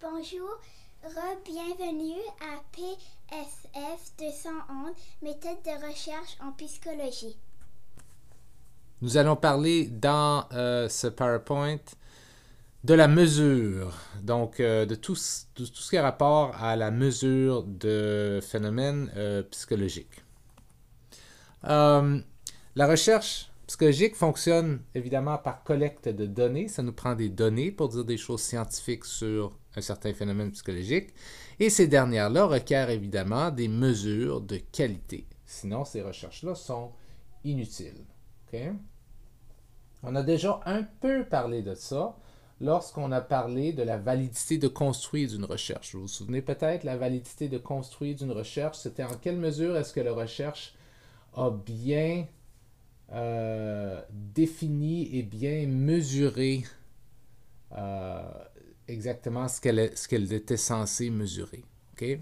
Bonjour, bienvenue à PSF 211, méthode de recherche en psychologie. Nous allons parler dans ce PowerPoint de la mesure, donc de tout ce qui a rapport à la mesure de phénomènes psychologiques. La recherche psychologique fonctionne évidemment par collecte de données. Ça nous prend des données pour dire des choses scientifiques sur un certain phénomène psychologique. Et ces dernières-là requièrent évidemment des mesures de qualité. Sinon, ces recherches-là sont inutiles. Okay? On a déjà un peu parlé de ça lorsqu'on a parlé de la validité de construit d'une recherche. Vous vous souvenez peut-être, la validité de construit d'une recherche, c'était en quelle mesure est-ce que la recherche a bien défini et bien mesuré exactement ce qu'elle était censée mesurer. Okay?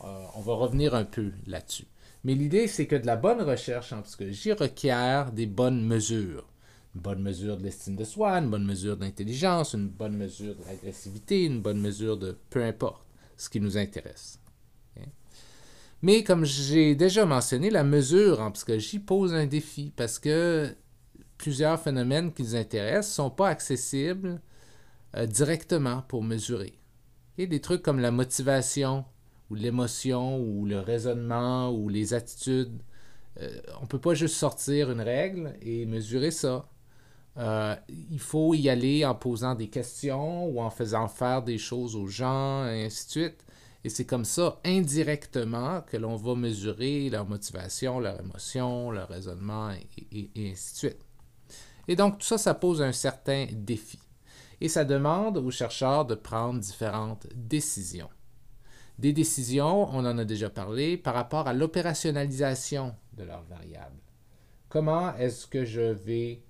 On va revenir un peu là-dessus. Mais l'idée, c'est que de la bonne recherche en psychologie requiert des bonnes mesures. Une bonne mesure de l'estime de soi, une bonne mesure d'intelligence, une bonne mesure de l'agressivité, une bonne mesure de peu importe ce qui nous intéresse. Okay? Mais comme j'ai déjà mentionné, la mesure en psychologie pose un défi parce que plusieurs phénomènes qui nous intéressent ne sont pas accessibles directement pour mesurer. Okay? Des trucs comme la motivation, ou l'émotion, ou le raisonnement, ou les attitudes. On ne peut pas juste sortir une règle et mesurer ça. Il faut y aller en posant des questions ou en faisant faire des choses aux gens, et ainsi de suite. Et c'est comme ça, indirectement, que l'on va mesurer leur motivation, leur émotion, leur raisonnement, et ainsi de suite. Et donc, tout ça, ça pose un certain défi. Et ça demande aux chercheurs de prendre différentes décisions. Des décisions, on en a déjà parlé, par rapport à l'opérationnalisation de leurs variables. Comment est-ce que je vais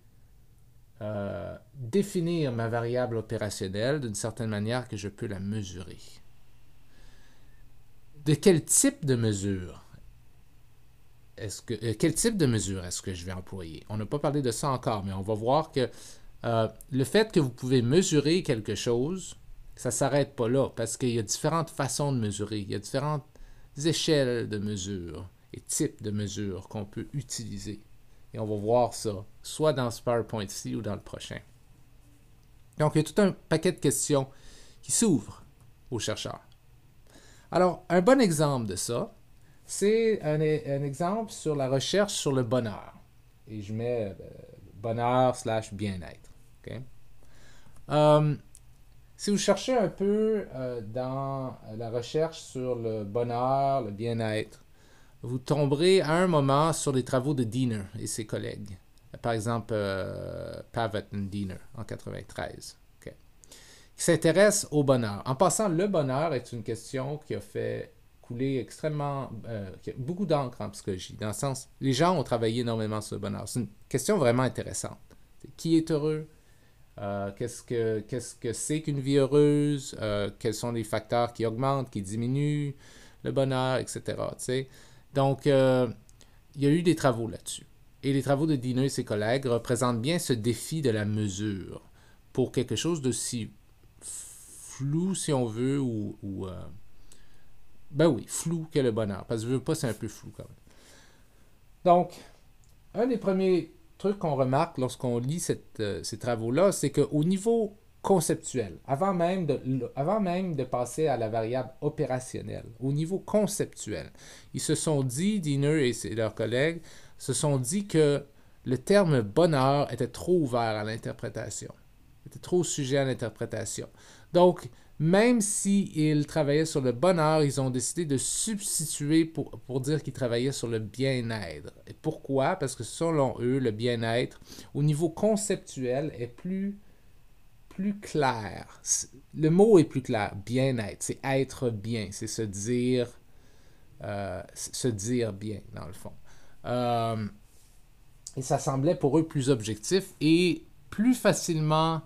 définir ma variable opérationnelle d'une certaine manière que je peux la mesurer? De quel type de mesure quel type de mesure est-ce que je vais employer? On n'a pas parlé de ça encore, mais on va voir que le fait que vous pouvez mesurer quelque chose, ça ne s'arrête pas là, parce qu'il y a différentes façons de mesurer, il y a différentes échelles de mesure et types de mesures qu'on peut utiliser. Et on va voir ça, soit dans ce PowerPoint-ci ou dans le prochain. Donc, il y a tout un paquet de questions qui s'ouvrent aux chercheurs. Alors, un bon exemple de ça, c'est un exemple sur la recherche sur le bonheur. Et je mets bonheur / bien-être. Okay? Si vous cherchez un peu dans la recherche sur le bonheur, le bien-être, vous tomberez à un moment sur les travaux de Diener et ses collègues. Par exemple, Pavet et Diener en 1993. Okay. Qui s'intéresse au bonheur. En passant, le bonheur est une question qui a fait couler qui a beaucoup d'encre en psychologie. Dans le sens, les gens ont travaillé énormément sur le bonheur. C'est une question vraiment intéressante. Qui est heureux? Qu'est-ce que c'est qu'une vie heureuse? Quels sont les facteurs qui augmentent, qui diminuent le bonheur, etc. T'sais? Donc, il y a eu des travaux là-dessus. Et les travaux de Diener et ses collègues représentent bien ce défi de la mesure pour quelque chose de si flou, si on veut, ben oui, flou que le bonheur. Parce que je veux pas, c'est un peu flou quand même. Donc, un des premiers trucs qu'on remarque lorsqu'on lit ces travaux-là, c'est qu'au niveau conceptuel, avant même de passer à la variable opérationnelle, au niveau conceptuel, ils se sont dit, Diener et leurs collègues, se sont dit que le terme bonheur était trop ouvert à l'interprétation, était trop sujet à l'interprétation. Donc, même s'ils travaillaient sur le bonheur, ils ont décidé de substituer pour dire qu'ils travaillaient sur le bien-être. Et pourquoi? Parce que selon eux, le bien-être, au niveau conceptuel, est plus clair. Le mot est plus clair. Bien-être, c'est être bien, c'est se dire bien, dans le fond. Et ça semblait pour eux plus objectif et plus facilement...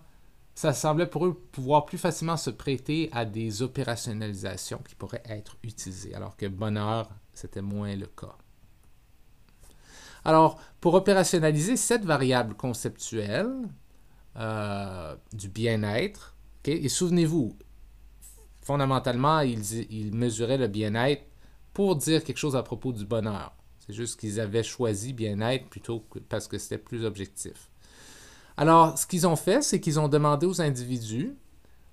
Ça semblait pour eux pouvoir plus facilement se prêter à des opérationnalisations qui pourraient être utilisées, alors que bonheur, c'était moins le cas. Alors, pour opérationnaliser cette variable conceptuelle du bien-être, okay, et souvenez-vous, fondamentalement, ils mesuraient le bien-être pour dire quelque chose à propos du bonheur. C'est juste qu'ils avaient choisi bien-être plutôt que parce que c'était plus objectif. Alors, ce qu'ils ont fait, c'est qu'ils ont demandé aux individus,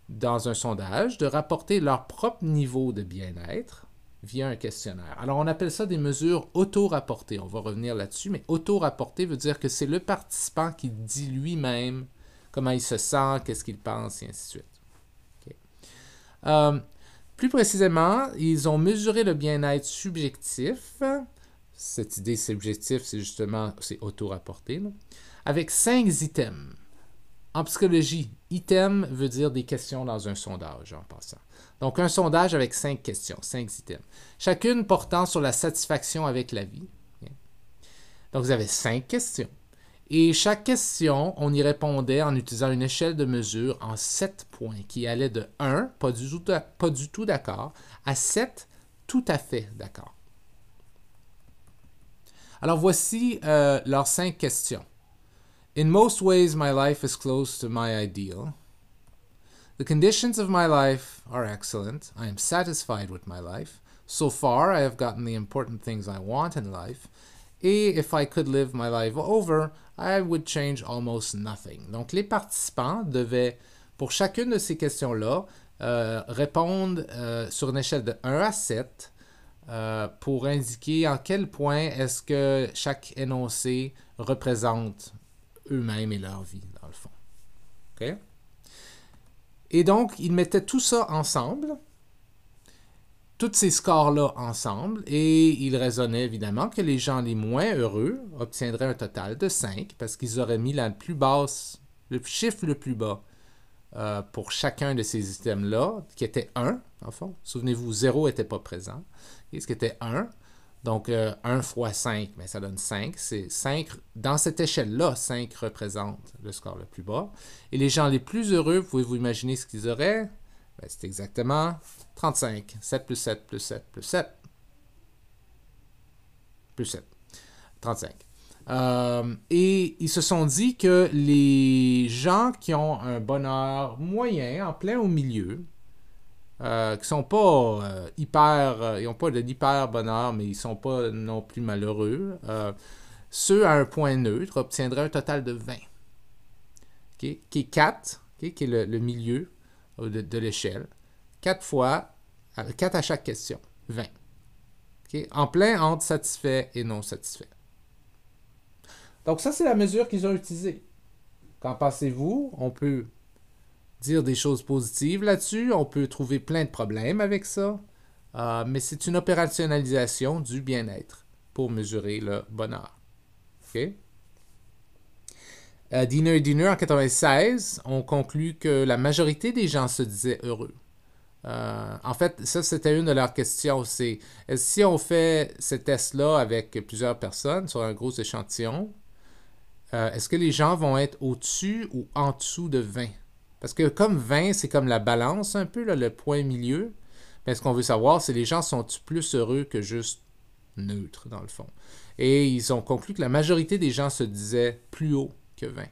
dans un sondage, de rapporter leur propre niveau de bien-être via un questionnaire. Alors, on appelle ça des mesures auto-rapportées. On va revenir là-dessus, mais auto-rapporté veut dire que c'est le participant qui dit lui-même comment il se sent, qu'est-ce qu'il pense, et ainsi de suite. Okay. Plus précisément, ils ont mesuré le bien-être subjectif. Cette idée subjective, c'est justement, c'est auto-rapporté, là, avec 5 items. En psychologie, item veut dire des questions dans un sondage, en passant. Donc, un sondage avec 5 questions, 5 items. Chacune portant sur la satisfaction avec la vie. Donc, vous avez 5 questions. Et chaque question, on y répondait en utilisant une échelle de mesure en 7 points, qui allait de 1, pas du tout d'accord, à 7, tout à fait d'accord. Alors, voici leurs 5 questions. In most ways, my life is close to my ideal. The conditions of my life are excellent. I am satisfied with my life. So far, I have gotten the important things I want in life. Et if I could live my life over, I would change almost nothing. Donc, les participants devaient, pour chacune de ces questions-là, répondre sur une échelle de 1 à 7 pour indiquer en quel point est-ce que chaque énoncé représente eux-mêmes et leur vie, dans le fond. OK? Et donc, ils mettaient tout ça ensemble, tous ces scores-là ensemble, et ils raisonnaient évidemment que les gens les moins heureux obtiendraient un total de 5, parce qu'ils auraient mis la plus basse, le chiffre le plus bas pour chacun de ces items-là, qui était 1, en fond. Souvenez-vous, 0 n'était pas présent. Et ce qui était 1, donc 1 fois 5, bien, ça donne 5. C'est 5, dans cette échelle-là, 5 représente le score le plus bas. Et les gens les plus heureux, pouvez-vous imaginer ce qu'ils auraient? Bien, c'est exactement 35. 7 plus 7 plus 7 plus 7. Plus 7. 35. Et ils se sont dit que les gens qui ont un bonheur moyen, en plein au milieu, qui ne sont pas ils n'ont pas de l'hyper bonheur, mais ils ne sont pas non plus malheureux. Ceux à un point neutre obtiendraient un total de 20. Okay? Qui est 4, okay? Qui est le milieu de l'échelle. 4 fois, 4 à chaque question, 20. Okay? En plein entre satisfait et non satisfait. Donc ça, c'est la mesure qu'ils ont utilisée. Qu'en pensez-vous? On peut dire des choses positives là-dessus. On peut trouver plein de problèmes avec ça. Mais c'est une opérationnalisation du bien-être pour mesurer le bonheur. OK? Diener et Diener, en 1996, ont conclu que la majorité des gens se disaient heureux. En fait, ça, c'était une de leurs questions. C'est, si on fait ce test-là avec plusieurs personnes sur un gros échantillon, est-ce que les gens vont être au-dessus ou en dessous de 20? Parce que comme 20, c'est comme la balance un peu, là, le point milieu. Mais ce qu'on veut savoir, c'est les gens sont-ils plus heureux que juste neutres, dans le fond. Et ils ont conclu que la majorité des gens se disaient plus haut que 20.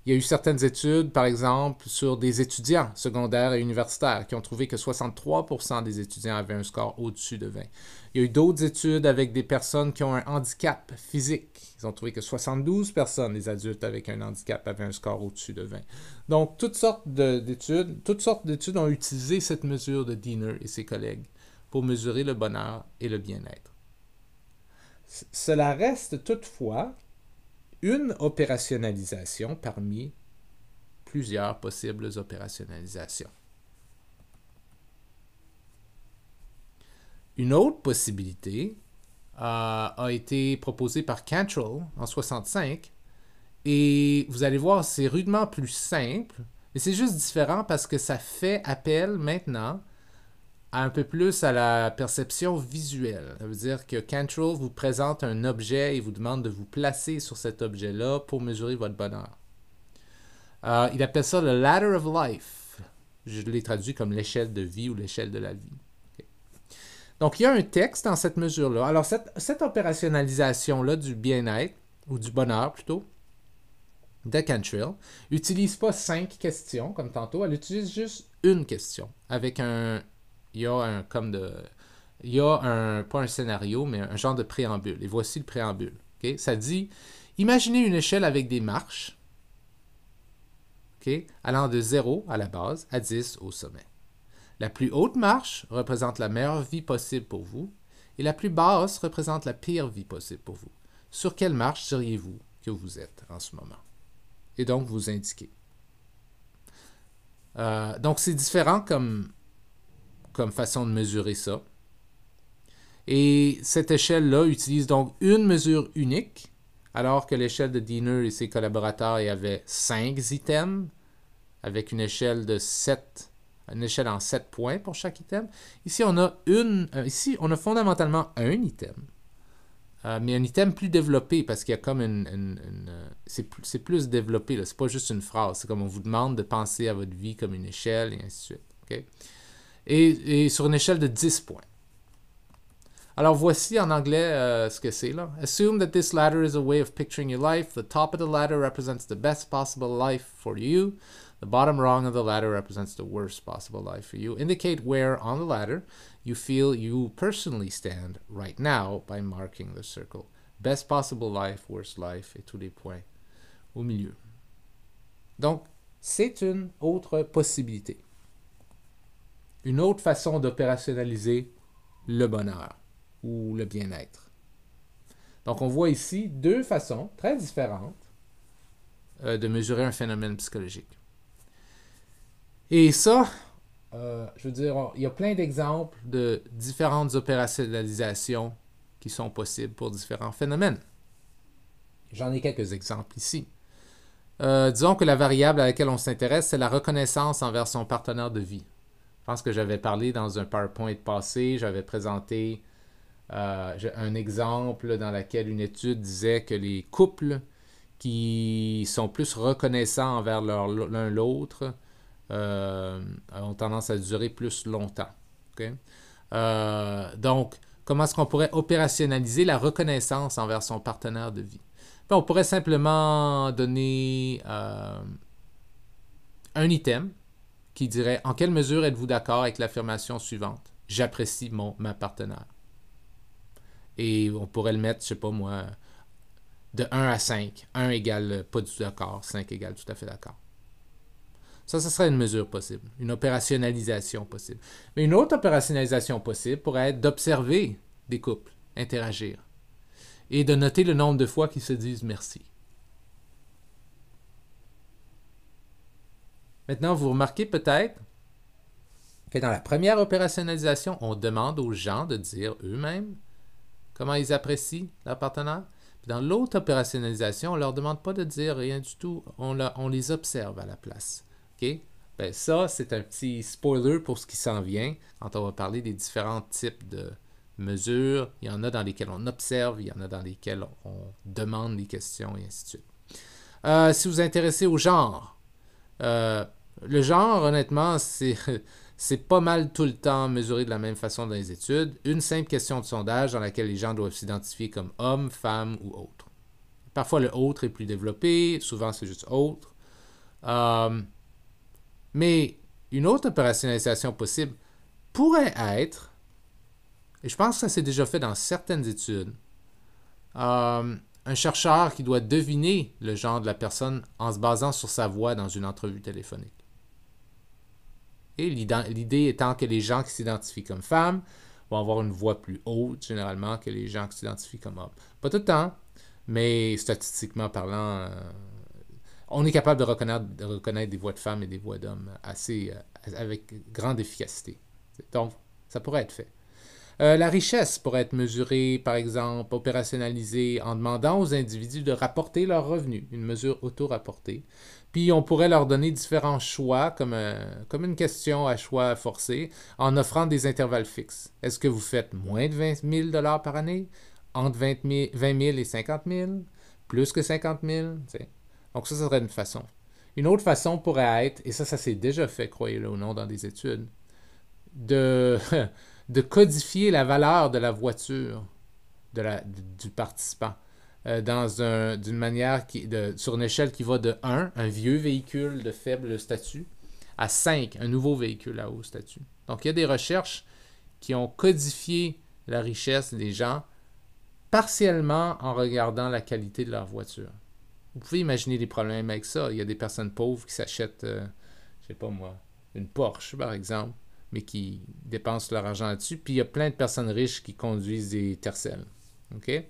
Il y a eu certaines études, par exemple, sur des étudiants secondaires et universitaires qui ont trouvé que 63% des étudiants avaient un score au-dessus de 20. Il y a eu d'autres études avec des personnes qui ont un handicap physique. Ils ont trouvé que 72 personnes, les adultes avec un handicap, avaient un score au-dessus de 20. Donc, toutes sortes d'études ont utilisé cette mesure de Diener et ses collègues pour mesurer le bonheur et le bien-être. Cela reste toutefois une opérationnalisation parmi plusieurs possibles opérationnalisations. Une autre possibilité a été proposée par Cantrell en 1965 et vous allez voir, c'est rudement plus simple, mais c'est juste différent parce que ça fait appel maintenant un peu plus à la perception visuelle. Ça veut dire que Cantrell vous présente un objet et vous demande de vous placer sur cet objet-là pour mesurer votre bonheur. Il appelle ça le ladder of life. Je l'ai traduit comme l'échelle de vie ou l'échelle de la vie. Okay. Donc, il y a un texte dans cette mesure-là. Alors, cette opérationnalisation-là du bien-être, ou du bonheur plutôt, de Cantrill n'utilise pas 5 questions comme tantôt, elle utilise juste une question avec un... Il y a un comme de... Il y a un, pas un scénario, mais un genre de préambule. Et voici le préambule. Okay? Ça dit, imaginez une échelle avec des marches, okay, allant de 0 à la base à 10 au sommet. La plus haute marche représente la meilleure vie possible pour vous et la plus basse représente la pire vie possible pour vous. Sur quelle marche diriez-vous que vous êtes en ce moment? Et donc, vous indiquez. Donc, c'est différent comme façon de mesurer ça. Et cette échelle-là utilise donc une mesure unique, alors que l'échelle de Diener et ses collaborateurs y avaient 5 items, avec une échelle en 7 points pour chaque item. Ici, on a fondamentalement un item, mais un item plus développé, parce qu'il y a comme c'est plus développé, c'est pas juste une phrase, c'est comme on vous demande de penser à votre vie comme une échelle, et ainsi de suite. Okay? Et sur une échelle de 10 points. Alors voici en anglais ce que c'est là. Assume that this ladder is a way of picturing your life. The top of the ladder represents the best possible life for you. The bottom rung of the ladder represents the worst possible life for you. Indicate where on the ladder you feel you personally stand right now by marking the circle. Best possible life, worst life et tous les points au milieu. Donc, c'est une autre possibilité. Une autre façon d'opérationnaliser le bonheur ou le bien-être. Donc, on voit ici deux façons très différentes de mesurer un phénomène psychologique. Et ça, je veux dire, il y a plein d'exemples de différentes opérationnalisations qui sont possibles pour différents phénomènes. J'en ai quelques exemples ici. Disons que la variable à laquelle on s'intéresse, c'est la reconnaissance envers son partenaire de vie. Je pense que j'avais parlé dans un PowerPoint passé, j'avais présenté un exemple dans lequel une étude disait que les couples qui sont plus reconnaissants envers l'un l'autre ont tendance à durer plus longtemps. Okay? Donc, comment est-ce qu'on pourrait opérationnaliser la reconnaissance envers son partenaire de vie? Puis on pourrait simplement donner un item qui dirait « En quelle mesure êtes-vous d'accord avec l'affirmation suivante? J'apprécie ma partenaire. » Et on pourrait le mettre, je ne sais pas moi, de 1 à 5. 1 égale pas du tout d'accord, 5 égale tout à fait d'accord. Ça serait une mesure possible, une opérationnalisation possible. Mais une autre opérationnalisation possible pourrait être d'observer des couples interagir et de noter le nombre de fois qu'ils se disent merci. Maintenant, vous remarquez peut-être que dans la première opérationnalisation, on demande aux gens de dire eux-mêmes comment ils apprécient leur partenaire. Puis dans l'autre opérationnalisation, on ne leur demande pas de dire rien du tout, on les observe à la place. Okay? Ben ça, c'est un petit spoiler pour ce qui s'en vient quand on va parler des différents types de mesures. Il y en a dans lesquelles on observe, il y en a dans lesquelles on demande des questions, et ainsi de suite. Si vous vous intéressez au genre, le genre, honnêtement, c'est pas mal tout le temps mesuré de la même façon dans les études. Une simple question de sondage dans laquelle les gens doivent s'identifier comme homme, femme ou autre. Parfois, le autre est plus développé, souvent c'est juste autre. Mais une autre opérationnalisation possible pourrait être, et je pense que ça s'est déjà fait dans certaines études, un chercheur qui doit deviner le genre de la personne en se basant sur sa voix dans une entrevue téléphonique. Et l'idée étant que les gens qui s'identifient comme femmes vont avoir une voix plus haute, généralement, que les gens qui s'identifient comme hommes. Pas tout le temps, mais statistiquement parlant, on est capable de reconnaître des voix de femmes et des voix d'hommes avec grande efficacité. Donc, ça pourrait être fait. La richesse pourrait être mesurée, par exemple, opérationnalisée en demandant aux individus de rapporter leurs revenus, une mesure auto-rapportée. Puis on pourrait leur donner différents choix, comme une question à choix forcé, en offrant des intervalles fixes. Est-ce que vous faites moins de 20 000 $ par année, entre 20 000 et 50 000, plus que 50 000? T'sais. Donc ça serait une façon. Une autre façon pourrait être, et ça s'est déjà fait, croyez-le ou non, dans des études, de codifier la valeur de la voiture du participant. d'une manière sur une échelle qui va de 1, un vieux véhicule de faible statut, à 5, un nouveau véhicule à haut statut. Donc, il y a des recherches qui ont codifié la richesse des gens partiellement en regardant la qualité de leur voiture. Vous pouvez imaginer des problèmes avec ça. Il y a des personnes pauvres qui s'achètent, je sais pas moi, une Porsche, par exemple, mais qui dépensent leur argent là-dessus. Puis il y a plein de personnes riches qui conduisent des Tercel. OK?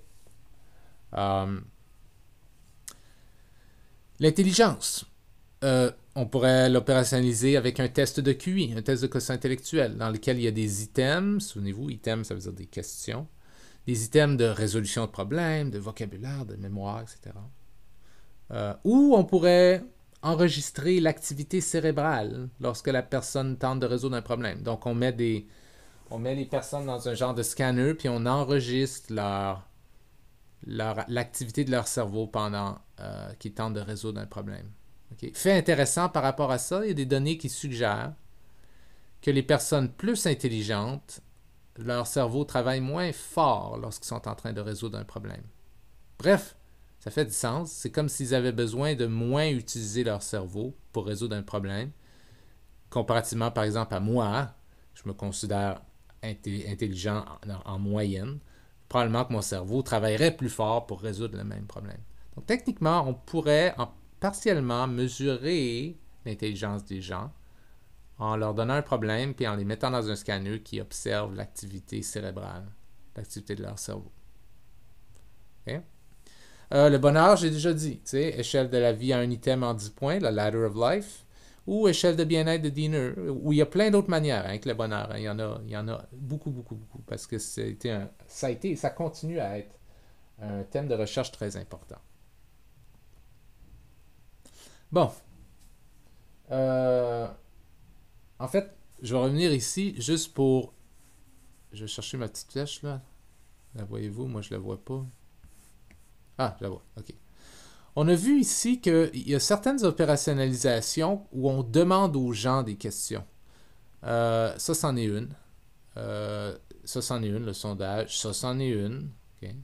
L'intelligence. On pourrait l'opérationnaliser avec un test de QI, un test de quotient intellectuel, dans lequel il y a des items. Souvenez-vous, items, ça veut dire des questions. Des items de résolution de problèmes, de vocabulaire, de mémoire, etc. Ou on pourrait enregistrer l'activité cérébrale lorsque la personne tente de résoudre un problème. Donc, on met les personnes dans un genre de scanner, puis on enregistre l'activité de leur cerveau pendant qu'ils tentent de résoudre un problème. Okay? Fait intéressant par rapport à ça, il y a des données qui suggèrent que les personnes plus intelligentes, leur cerveau travaille moins fort lorsqu'ils sont en train de résoudre un problème. Bref, ça fait du sens. C'est comme s'ils avaient besoin de moins utiliser leur cerveau pour résoudre un problème. Comparativement, par exemple, à moi, je me considère intelligent en moyenne. Probablement que mon cerveau travaillerait plus fort pour résoudre le même problème. Donc, techniquement, on pourrait partiellement mesurer l'intelligence des gens en leur donnant un problème puis en les mettant dans un scanner qui observe l'activité cérébrale, l'activité de leur cerveau. Okay? Le bonheur, j'ai déjà dit, échelle de la vie à un item en 10 points, la ladder of life, ou échelle de bien-être de Diener, où il y a plein d'autres manières avec le bonheur. Hein. Il y en a beaucoup, parce que ça continue à être un thème de recherche très important. Bon. En fait, je vais revenir ici juste pour... Je vais chercher ma petite flèche, là. La voyez-vous? Moi, je la vois pas. Ah, je la vois. OK. On a vu ici qu'il y a certaines opérationnalisations où on demande aux gens des questions. Ça, c'en est une. Ça, c'en est une, le sondage. Ça, c'en est une. Okay.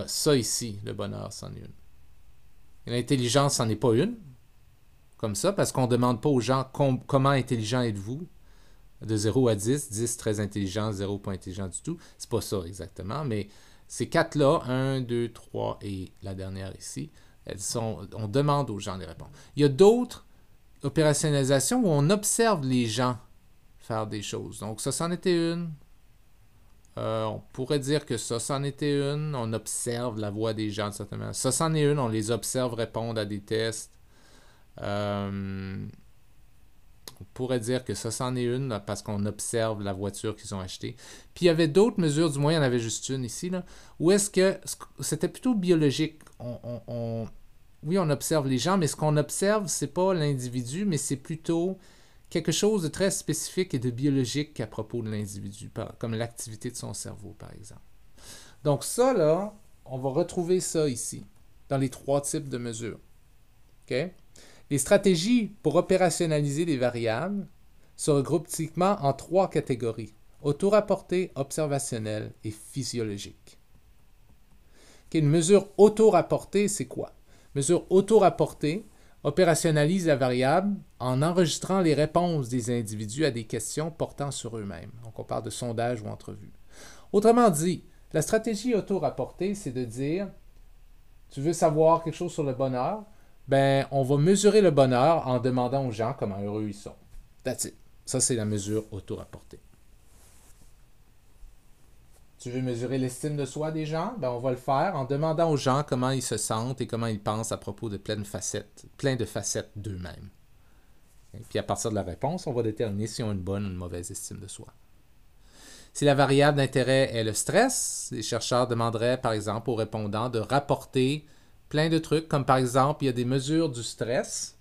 Ça ici, le bonheur, c'en est une. Et l'intelligence, c'en est pas une. Comme ça, parce qu'on ne demande pas aux gens comment intelligent êtes-vous. De 0 à 10, 10 très intelligent, 0 pas intelligent du tout. C'est pas ça exactement, mais ces 4-là, 1, 2, 3 et la dernière ici, on demande aux gens de répondre. Il y a d'autres opérationnalisations où on observe les gens faire des choses. Donc ça, c'en était une. On pourrait dire que ça, c'en était une. On observe la voix des gens, certainement. Ça, c'en est une. On les observe répondre à des tests. On pourrait dire que ça, c'en est une parce qu'on observe la voiture qu'ils ont achetée. Puis il y avait d'autres mesures, du moins il y en avait juste une ici, là, où est-ce que c'était plutôt biologique. Oui, on observe les gens, mais ce qu'on observe, c'est pas l'individu, mais c'est plutôt quelque chose de très spécifique et de biologique à propos de l'individu, comme l'activité de son cerveau, par exemple. Donc ça, là, on va retrouver ça ici, dans les 3 types de mesures. OK? Les stratégies pour opérationnaliser des variables se regroupent typiquement en 3 catégories: auto-rapportée, observationnelle et physiologique. Okay, une mesure auto-rapportée, c'est quoi? Mesure auto-rapportée opérationnalise la variable en enregistrant les réponses des individus à des questions portant sur eux-mêmes. Donc, on parle de sondage ou entrevue. Autrement dit, la stratégie auto-rapportée, c'est de dire, tu veux savoir quelque chose sur le bonheur? Ben, on va mesurer le bonheur en demandant aux gens comment heureux ils sont. That's it. Ça, c'est la mesure auto-rapportée. Tu veux mesurer l'estime de soi des gens? Ben, on va le faire en demandant aux gens comment ils se sentent et comment ils pensent à propos de plein de facettes d'eux-mêmes. Et puis, à partir de la réponse, on va déterminer s'ils ont une bonne ou une mauvaise estime de soi. Si la variable d'intérêt est le stress, les chercheurs demanderaient, par exemple, aux répondants de rapporter plein de trucs, comme par exemple, il y a des mesures du stress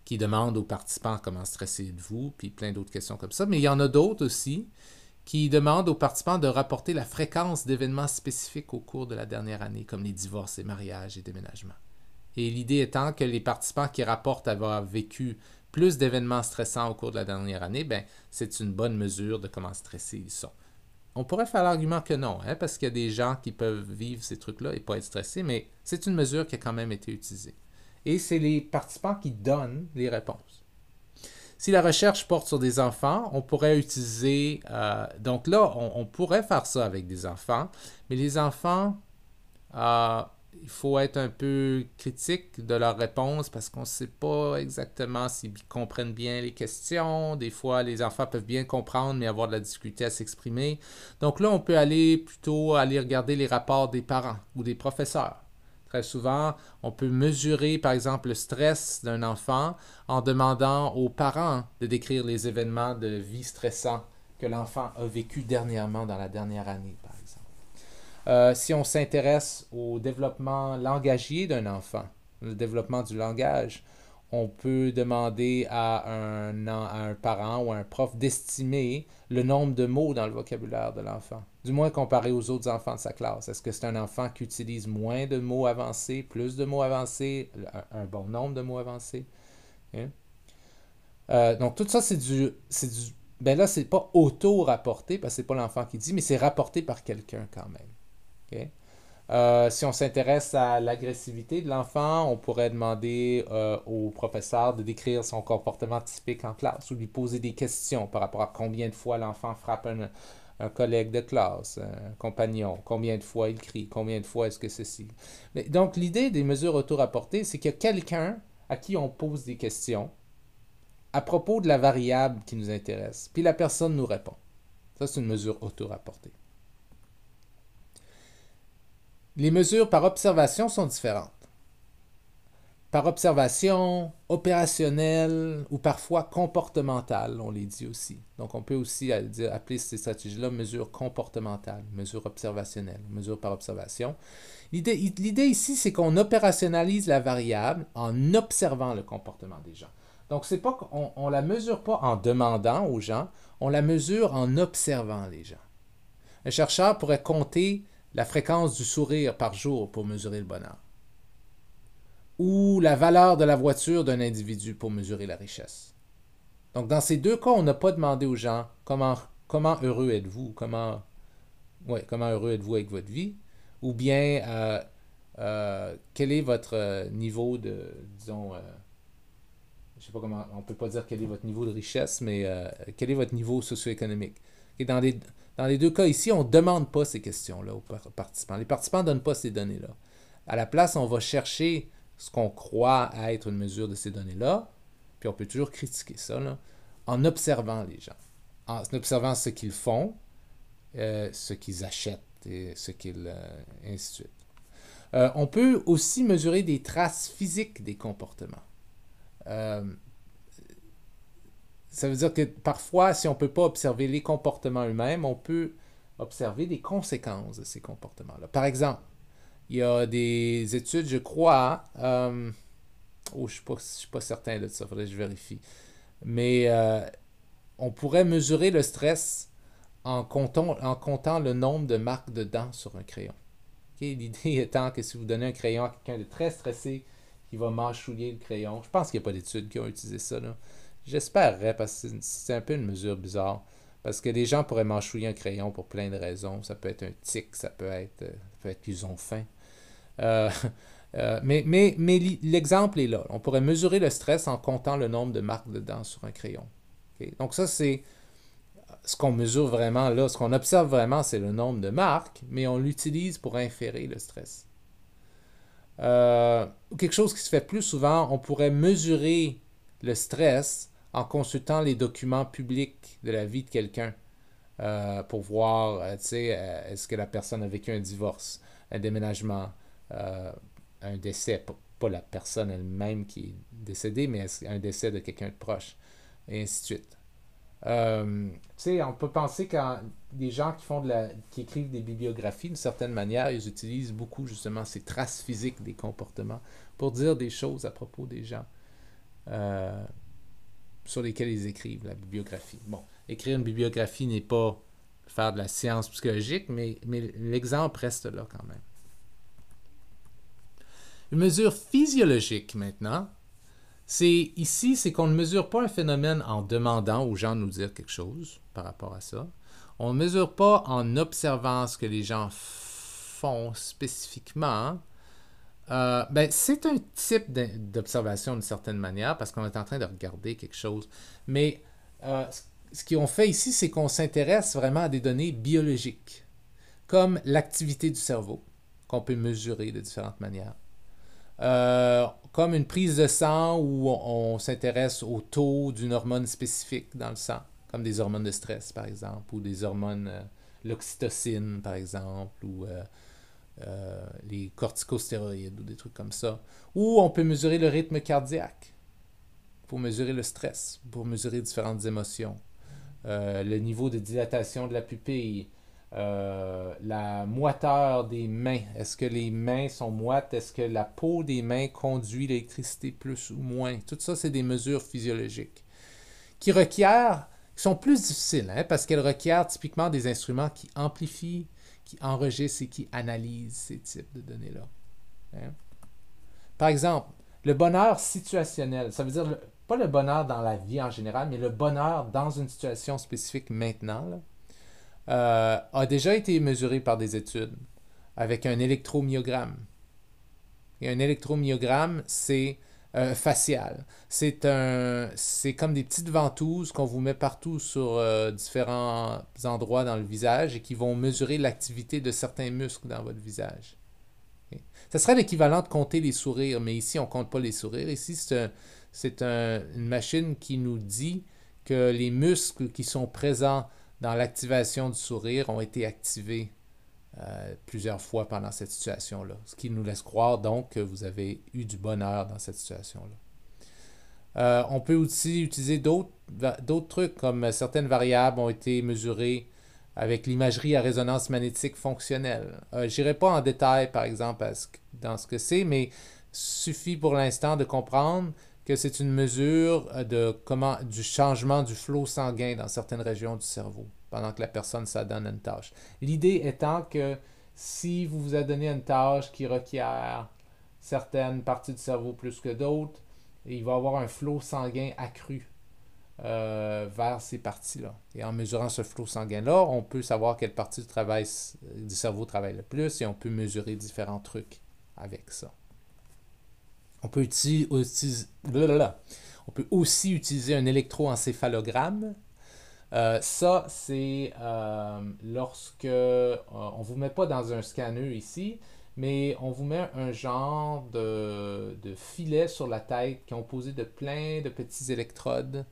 qui demandent aux participants comment stresser êtes-vous, puis plein d'autres questions comme ça. Mais il y en a d'autres aussi qui demandent aux participants de rapporter la fréquence d'événements spécifiques au cours de la dernière année, comme les divorces, les mariages et déménagements. Et l'idée étant que les participants qui rapportent avoir vécu plus d'événements stressants au cours de la dernière année, ben, c'est une bonne mesure de comment stressés ils sont. on pourrait faire l'argument que non, hein, parce qu'il y a des gens qui peuvent vivre ces trucs-là et pas être stressés, mais c'est une mesure qui a quand même été utilisée. Et c'est les participants qui donnent les réponses. Si la recherche porte sur des enfants, on pourrait utiliser... donc là, on pourrait faire ça avec des enfants, mais les enfants, il faut être un peu critique de leurs réponses parce qu'on ne sait pas exactement s'ils comprennent bien les questions. Des fois, les enfants peuvent bien comprendre, mais avoir de la difficulté à s'exprimer. Donc là, on peut plutôt aller regarder les rapports des parents ou des professeurs. Très souvent, on peut mesurer, par exemple, le stress d'un enfant en demandant aux parents de décrire les événements de vie stressants que l'enfant a vécu dernièrement dans la dernière année, par exemple. Si on s'intéresse au développement langagier d'un enfant, le développement du langage, on peut demander à un parent ou à un prof d'estimer le nombre de mots dans le vocabulaire de l'enfant, du moins comparé aux autres enfants de sa classe. Est-ce que c'est un enfant qui utilise moins de mots avancés, plus de mots avancés, un bon nombre de mots avancés? Hein? Donc tout ça, c'est du... Ben là, c'est pas auto-rapporté, parce que c'est pas l'enfant qui dit, mais c'est rapporté par quelqu'un quand même. Okay? Si on s'intéresse à l'agressivité de l'enfant, on pourrait demander au professeur de décrire son comportement typique en classe ou lui poser des questions par rapport à combien de fois l'enfant frappe un collègue de classe, un compagnon, combien de fois il crie, combien de fois est-ce que ceci. Mais, donc, l'idée des mesures auto-rapportées, c'est qu'il y a quelqu'un à qui on pose des questions à propos de la variable qui nous intéresse, puis la personne nous répond. Ça, c'est une mesure auto-rapportée. Les mesures par observation sont différentes. Par observation, opérationnelle ou parfois comportementale, on les dit aussi. Donc, on peut aussi appeler ces stratégies-là mesures comportementales, mesures observationnelles, mesures par observation. L'idée ici, c'est qu'on opérationnalise la variable en observant le comportement des gens. Donc, c'est pas qu'on la mesure pas en demandant aux gens, on la mesure en observant les gens. Un chercheur pourrait compter la fréquence du sourire par jour pour mesurer le bonheur. Ou la valeur de la voiture d'un individu pour mesurer la richesse. Donc, dans ces deux cas, on n'a pas demandé aux gens comment heureux êtes-vous, comment heureux êtes-vous avec votre vie, ou bien quel est votre niveau de, disons, je sais pas comment, on peut pas dire quel est votre niveau de richesse, mais quel est votre niveau socio-économique. Et dans les deux cas ici, on ne demande pas ces questions-là aux participants. Les participants ne donnent pas ces données-là. À la place, on va chercher ce qu'on croit être une mesure de ces données-là, puis on peut toujours critiquer ça, là, en observant les gens, en observant ce qu'ils font, ce qu'ils achètent, et ce qu'ils... ainsi de suite. On peut aussi mesurer des traces physiques des comportements. Ça veut dire que parfois, si on ne peut pas observer les comportements eux-mêmes, on peut observer des conséquences de ces comportements-là. Par exemple, il y a des études, je crois, je ne suis pas certain de ça, il faudrait que je vérifie, mais on pourrait mesurer le stress en comptant le nombre de marques de dents sur un crayon. Okay? L'idée étant que si vous donnez un crayon à quelqu'un de très stressé, qui va mâchouiller le crayon, je pense qu'il n'y a pas d'études qui ont utilisé ça, là. J'espérerais, parce que c'est un peu une mesure bizarre. Parce que les gens pourraient mâchouiller un crayon pour plein de raisons. Ça peut être un tic, ça peut être qu'ils ont faim. Mais l'exemple est là. On pourrait mesurer le stress en comptant le nombre de marques de dents sur un crayon. Okay? Donc ça, c'est ce qu'on mesure vraiment là. Ce qu'on observe vraiment, c'est le nombre de marques, mais on l'utilise pour inférer le stress. Quelque chose qui se fait plus souvent, on pourrait mesurer le stress en consultant les documents publics de la vie de quelqu'un pour voir, est-ce que la personne a vécu un divorce, un déménagement, un décès, pas la personne elle-même qui est décédée, mais un décès de quelqu'un de proche, et ainsi de suite. On peut penser quand des gens qui écrivent des bibliographies, d'une certaine manière, ils utilisent beaucoup justement ces traces physiques des comportements pour dire des choses à propos des gens sur lesquels ils écrivent la bibliographie. Bon, écrire une bibliographie n'est pas faire de la science psychologique, mais l'exemple reste là quand même. Une mesure physiologique maintenant, c'est qu'on ne mesure pas un phénomène en demandant aux gens de nous dire quelque chose par rapport à ça, On ne mesure pas en observant ce que les gens font spécifiquement. Ben, c'est un type d'observation d'une certaine manière parce qu'on est en train de regarder quelque chose. Mais ce qu'on fait ici, c'est qu'on s'intéresse vraiment à des données biologiques, comme l'activité du cerveau, qu'on peut mesurer de différentes manières. Comme une prise de sang où on s'intéresse au taux d'une hormone spécifique dans le sang, comme des hormones de stress, par exemple, ou des hormones, l'oxytocine, par exemple, ou les corticostéroïdes, ou des trucs comme ça. Ou on peut mesurer le rythme cardiaque pour mesurer le stress, pour mesurer différentes émotions, le niveau de dilatation de la pupille, la moiteur des mains. Est-ce que les mains sont moites? Est-ce que la peau des mains conduit l'électricité plus ou moins? Tout ça, c'est des mesures physiologiques qui sont plus difficiles, hein, parce qu'elles requièrent typiquement des instruments qui amplifient, qui enregistrent et qui analysent ces types de données-là. Hein? Par exemple, le bonheur situationnel, ça veut dire pas le bonheur dans la vie en général, mais le bonheur dans une situation spécifique maintenant, là, a déjà été mesuré par des études avec un électromyogramme. Et un électromyogramme, c'est facial. C'est comme des petites ventouses qu'on vous met partout sur différents endroits dans le visage et qui vont mesurer l'activité de certains muscles dans votre visage. Okay? Ça serait l'équivalent de compter les sourires, mais ici, on ne compte pas les sourires. Ici, c'est une machine qui nous dit que les muscles qui sont présents dans l'activation du sourire ont été activés plusieurs fois pendant cette situation-là. Ce qui nous laisse croire donc que vous avez eu du bonheur dans cette situation-là. On peut aussi utiliser d'autres trucs, comme certaines variables ont été mesurées avec l'imagerie à résonance magnétique fonctionnelle. Je n'irai pas en détail, par exemple, dans ce que c'est, mais suffit pour l'instant de comprendre que c'est une mesure du changement du flot sanguin dans certaines régions du cerveau pendant que la personne s'adonne à une tâche. L'idée étant que si vous vous adonnez à une tâche qui requiert certaines parties du cerveau plus que d'autres, il va y avoir un flot sanguin accru vers ces parties-là. Et en mesurant ce flot sanguin-là, on peut savoir quelle partie du cerveau travaille le plus et on peut mesurer différents trucs avec ça. On peut aussi utiliser un électroencéphalogramme. Ça, c'est lorsque on ne vous met pas dans un scanner ici, mais on vous met un genre de filet sur la tête composé de plein de petits électrodes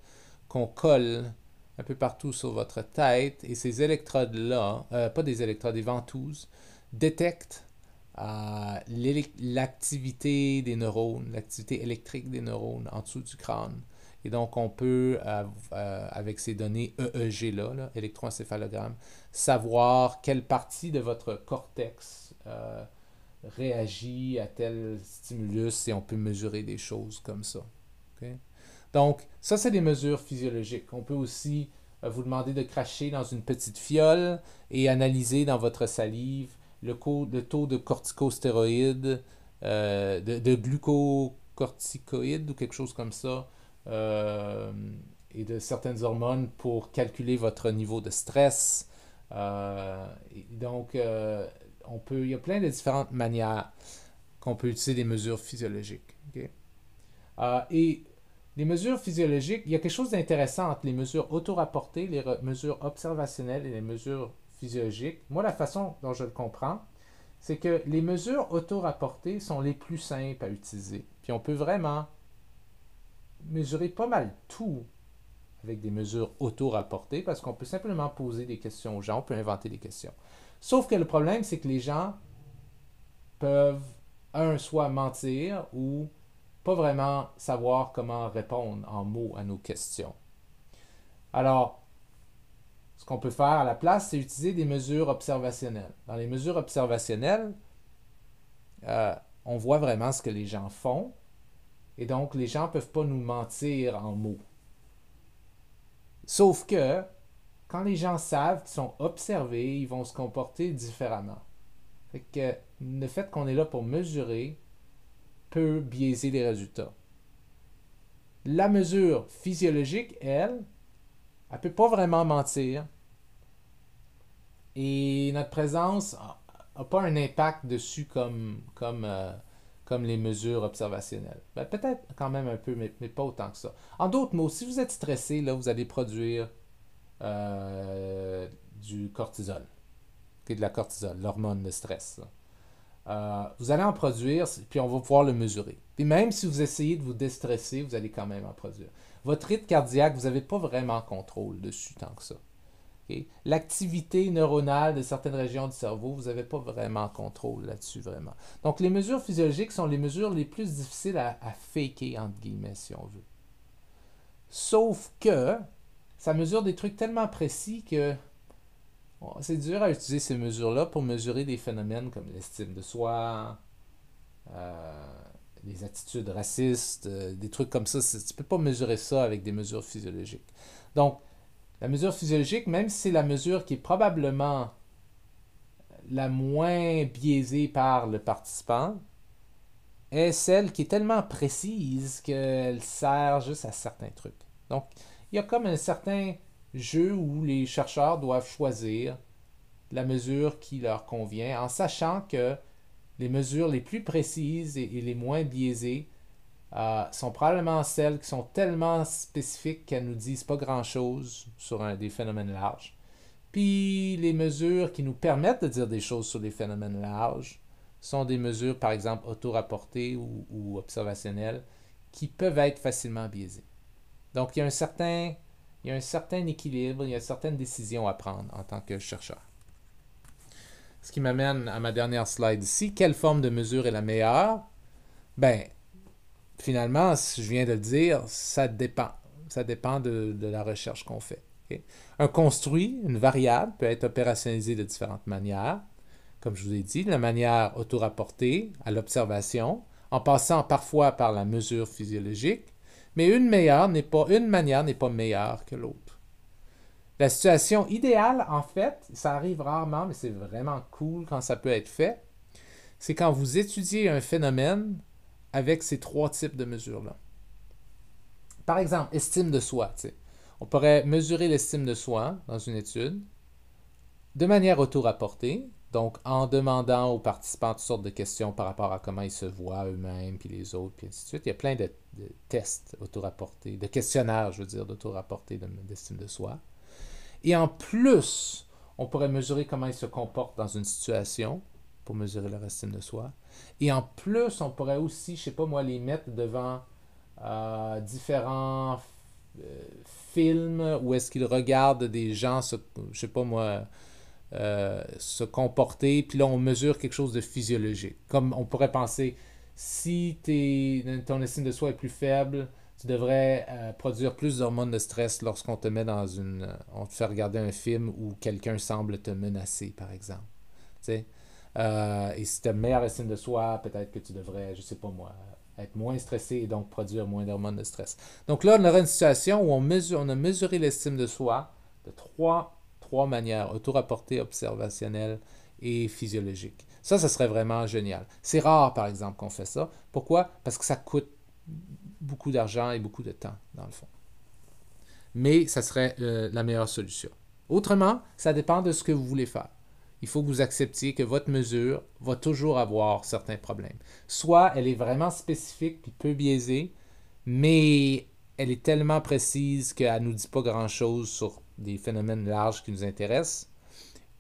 qu'on colle un peu partout sur votre tête. Et ces électrodes-là, pas des électrodes, des ventouses, détectent l'activité des neurones, l'activité électrique des neurones en dessous du crâne. Et donc, on peut, avec ces données EEG-là, électroencéphalogramme, savoir quelle partie de votre cortex réagit à tel stimulus et on peut mesurer des choses comme ça. Okay? Donc, ça, c'est des mesures physiologiques. On peut aussi vous demander de cracher dans une petite fiole et analyser dans votre salive le taux de corticostéroïdes, de glucocorticoïdes ou quelque chose comme ça, et de certaines hormones pour calculer votre niveau de stress. Donc, il y a plein de différentes manières qu'on peut utiliser des mesures physiologiques. Okay? Et les mesures physiologiques, il y a quelque chose d'intéressant entre les mesures auto-rapportées, les mesures observationnelles et les mesures physiologiques. Moi, la façon dont je le comprends, c'est que les mesures auto-rapportées sont les plus simples à utiliser. Puis on peut vraiment mesurer pas mal tout avec des mesures auto-rapportées parce qu'on peut simplement poser des questions aux gens, on peut inventer des questions. Sauf que le problème, c'est que les gens peuvent, soit mentir ou pas vraiment savoir comment répondre en mots à nos questions. Alors, ce qu'on peut faire à la place, c'est utiliser des mesures observationnelles. Dans les mesures observationnelles, on voit vraiment ce que les gens font, et donc les gens ne peuvent pas nous mentir en mots. Sauf que, quand les gens savent qu'ils sont observés, ils vont se comporter différemment. Fait que le fait qu'on est là pour mesurer peut biaiser les résultats. La mesure physiologique, elle ne peut pas vraiment mentir. Et notre présence n'a pas un impact dessus comme les mesures observationnelles. Ben, peut-être quand même un peu, mais pas autant que ça. En d'autres mots, si vous êtes stressé, là, vous allez produire du cortisol, qui est de la cortisol, l'hormone de stress. Vous allez en produire, puis on va pouvoir le mesurer. Puis même si vous essayez de vous déstresser, vous allez quand même en produire. Votre rythme cardiaque, vous n'avez pas vraiment contrôle dessus tant que ça. Okay? L'activité neuronale de certaines régions du cerveau, vous n'avez pas vraiment contrôle là-dessus, vraiment. Donc, les mesures physiologiques sont les mesures les plus difficiles à faker, entre guillemets, si on veut. Sauf que ça mesure des trucs tellement précis que c'est dur à utiliser ces mesures-là pour mesurer des phénomènes comme l'estime de soi, les attitudes racistes, des trucs comme ça. Tu ne peux pas mesurer ça avec des mesures physiologiques. Donc, la mesure physiologique, même si c'est la mesure qui est probablement la moins biaisée par le participant, est celle qui est tellement précise qu'elle sert juste à certains trucs. Donc, il y a comme un certain jeu où les chercheurs doivent choisir la mesure qui leur convient, en sachant que les mesures les plus précises et les moins biaisées sont probablement celles qui sont tellement spécifiques qu'elles ne nous disent pas grand-chose sur des phénomènes larges. Puis les mesures qui nous permettent de dire des choses sur les phénomènes larges sont des mesures, par exemple, auto-rapportées ou observationnelles, qui peuvent être facilement biaisées. Donc, il y a un certain équilibre, il y a une certaine décision à prendre en tant que chercheur. Ce qui m'amène à ma dernière slide ici. Quelle forme de mesure est la meilleure? Ben, finalement, je viens de le dire, ça dépend. Ça dépend de la recherche qu'on fait. Okay? Un construit, une variable, peut être opérationnalisé de différentes manières. Comme je vous ai dit, de la manière auto-rapportée à l'observation, en passant parfois par la mesure physiologique, mais une manière n'est pas meilleure que l'autre. La situation idéale, en fait, ça arrive rarement, mais c'est vraiment cool quand ça peut être fait, c'est quand vous étudiez un phénomène avec ces trois types de mesures-là. Par exemple, estime de soi. T'sais. On pourrait mesurer l'estime de soi dans une étude de manière auto-rapportée, donc en demandant aux participants toutes sortes de questions par rapport à comment ils se voient eux-mêmes, puis les autres, puis ainsi de suite. Il y a plein de tests auto-rapportés, de questionnaires, je veux dire, d'auto-rapportés d'estime de soi. Et en plus, on pourrait mesurer comment ils se comportent dans une situation pour mesurer leur estime de soi. Et en plus, on pourrait aussi, je ne sais pas moi, les mettre devant différents films où est-ce qu'ils regardent des gens, je ne sais pas moi, se comporter, puis là, on mesure quelque chose de physiologique. Comme on pourrait penser, si ton estime de soi est plus faible, tu devrais produire plus d'hormones de stress lorsqu'on te met on te fait regarder un film où quelqu'un semble te menacer, par exemple. Et si tu as une meilleure estime de soi, peut-être que tu devrais, je sais pas moi, être moins stressé et donc produire moins d'hormones de stress. Donc là, on aurait une situation où on a mesuré l'estime de soi de trois manières, auto-rapportée, observationnelle et physiologique. Ça serait vraiment génial. C'est rare, par exemple, qu'on fait ça. Pourquoi? Parce que ça coûte beaucoup d'argent et beaucoup de temps, dans le fond. Mais ça serait la meilleure solution. Autrement, ça dépend de ce que vous voulez faire. Il faut que vous acceptiez que votre mesure va toujours avoir certains problèmes. Soit elle est vraiment spécifique puis peu biaisée, mais elle est tellement précise qu'elle ne nous dit pas grand-chose sur des phénomènes larges qui nous intéressent,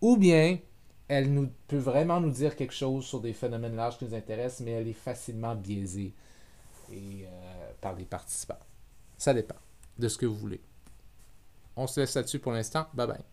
ou bien elle peut vraiment nous dire quelque chose sur des phénomènes larges qui nous intéressent, mais elle est facilement biaisée par les participants. Ça dépend de ce que vous voulez. On se laisse là-dessus pour l'instant. Bye bye.